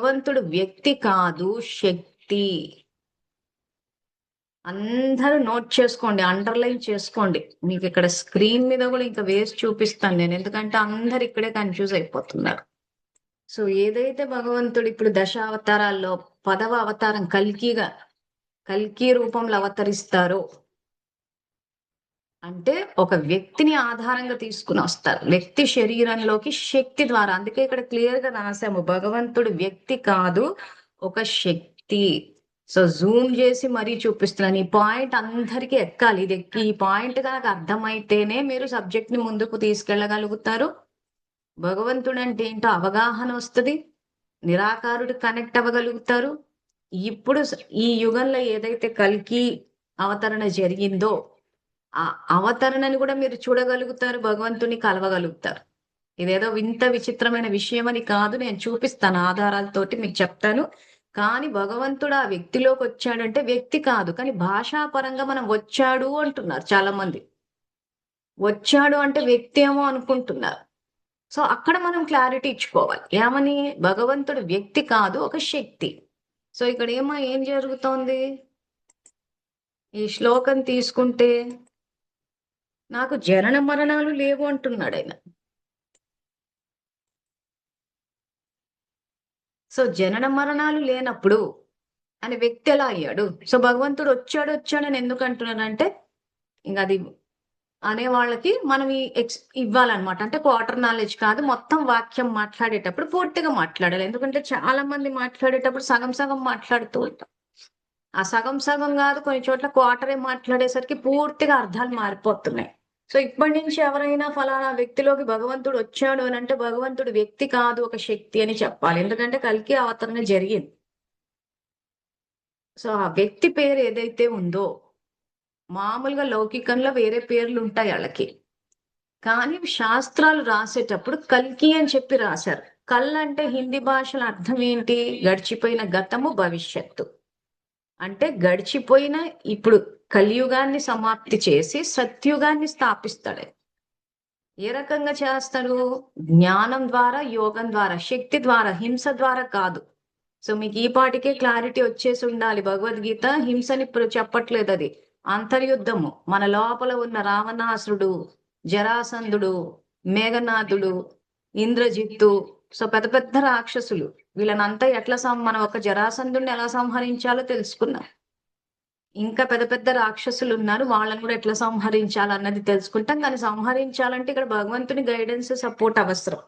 భగవంతుడు వ్యక్తి కాదు, శక్తి. అందరూ నోట్ చేసుకోండి, అండర్లైన్ చేసుకోండి. మీకు ఇక్కడ స్క్రీన్ మీద కూడా ఇంకా వేసి చూపిస్తాను నేను, ఎందుకంటే అందరు ఇక్కడే కన్ఫ్యూజ్ అయిపోతున్నారు. సో ఏదైతే భగవంతుడు ఇప్పుడు దశావతారాల్లో 10వ అవతారం కల్కి రూపంలో అవతరిస్తారో, అంటే ఒక వ్యక్తిని ఆధారంగా తీసుకుని వస్తారు, వ్యక్తి శరీరంలోకి శక్తి ద్వారా. అందుకే ఇక్కడ క్లియర్ గా రాసాము, భగవంతుడు వ్యక్తి కాదు, ఒక శక్తి. సో జూమ్ చేసి మరీ చూపిస్తున్నాను. ఈ పాయింట్ అందరికీ ఎక్కాలి. ఈ పాయింట్ కనుక అర్థమైతేనే మీరు సబ్జెక్ట్ ని ముందుకు తీసుకెళ్ళగలుగుతారు. భగవంతుడు అంటే ఏంటో అవగాహన వస్తుంది, నిరాకారుడు కనెక్ట్ అవ్వగలుగుతారు. ఇప్పుడు ఈ యుగంలో ఏదైతే కల్కి అవతరణ జరిగిందో, ఆ అవతరణని కూడా మీరు చూడగలుగుతారు, భగవంతుని కలవగలుగుతారు. ఇదేదో వింత విచిత్రమైన విషయం అని కాదు, నేను చూపిస్తాను ఆధారాలతోటి మీకు చెప్తాను. కానీ భగవంతుడు ఆ వ్యక్తిలోకి వచ్చాడంటే వ్యక్తి కాదు, కానీ భాషాపరంగా మనం వచ్చాడు అంటున్నారు చాలా మంది. వచ్చాడు అంటే వ్యక్తి ఏమో అనుకుంటున్నారు. సో అక్కడ మనం క్లారిటీ ఇచ్చుకోవాలి, ఏమని? భగవంతుడు వ్యక్తి కాదు, ఒక శక్తి. సో ఇక్కడ ఏం జరుగుతోంది? ఈ శ్లోకం తీసుకుంటే నాకు జనన మరణాలు లేవు అంటున్నాడు ఆయన. సో జనన మరణాలు లేనప్పుడు ఆయన వ్యక్తి ఎలా అయ్యాడు? సో భగవంతుడు వచ్చాడని ఎందుకు అంటున్నానంటే, ఇంకా అది అనే వాళ్ళకి మనం ఇవ్వాలన్నమాట. అంటే క్వార్టర్ నాలెడ్జ్ కాదు, మొత్తం వాక్యం మాట్లాడేటప్పుడు పూర్తిగా మాట్లాడాలి. ఎందుకంటే చాలా మంది మాట్లాడేటప్పుడు సగం సగం మాట్లాడుతూ ఉంటాం. ఆ సగం సగం కాదు, కొన్ని చోట్ల క్వార్టరే మాట్లాడేసరికి పూర్తిగా అర్థాలు మారిపోతున్నాయి. సో ఇప్పటి నుంచి ఎవరైనా ఫలానా వ్యక్తిలోకి భగవంతుడు వచ్చాడు అని అంటే, భగవంతుడు వ్యక్తి కాదు, ఒక శక్తి అని చెప్పాలి. ఎందుకంటే కల్కి అవతరణ జరిగింది. సో ఆ వ్యక్తి పేరు ఏదైతే ఉందో, మామూలుగా లౌకికంలో వేరే పేర్లు ఉంటాయి వాళ్ళకి, కానీ శాస్త్రాలు రాసేటప్పుడు కల్కి అని చెప్పి రాశారు. కల్ అంటే హిందీ భాషలో అర్థం ఏంటి? గడిచిపోయిన గతము, భవిష్యత్తు. అంటే గడిచిపోయిన ఇప్పుడు కలియుగాన్ని సమాప్తి చేసి సత్యుగాన్ని స్థాపిస్తాడు. ఏ రకంగా చేస్తాడు? జ్ఞానం ద్వారా, యోగం ద్వారా, శక్తి ద్వారా, హింస ద్వారా కాదు. సో మీకు ఈ పాటికే క్లారిటీ వచ్చేసి ఉండాలి. భగవద్గీత హింసని చెప్పట్లేదు, అది అంతర్యుద్ధము. మన లోపల ఉన్న రావణాసురుడు, జరాసంధుడు, మేఘనాథుడు, ఇంద్రజిత్తు, సో పెద్ద పెద్ద రాక్షసులు, వీళ్ళనంతా ఎట్లా మనం ఒక జరాసంధుడిని ఎలా సంహరించాలో తెలుసుకున్నాం. ఇంకా పెద్ద పెద్ద రాక్షసులు ఉన్నారు, వాళ్ళని కూడా ఎట్లా సంహరించాలన్నది తెలుసుకుంటాం. కానీ సంహరించాలంటే ఇక్కడ భగవంతుని గైడెన్స్, సపోర్ట్ అవసరం.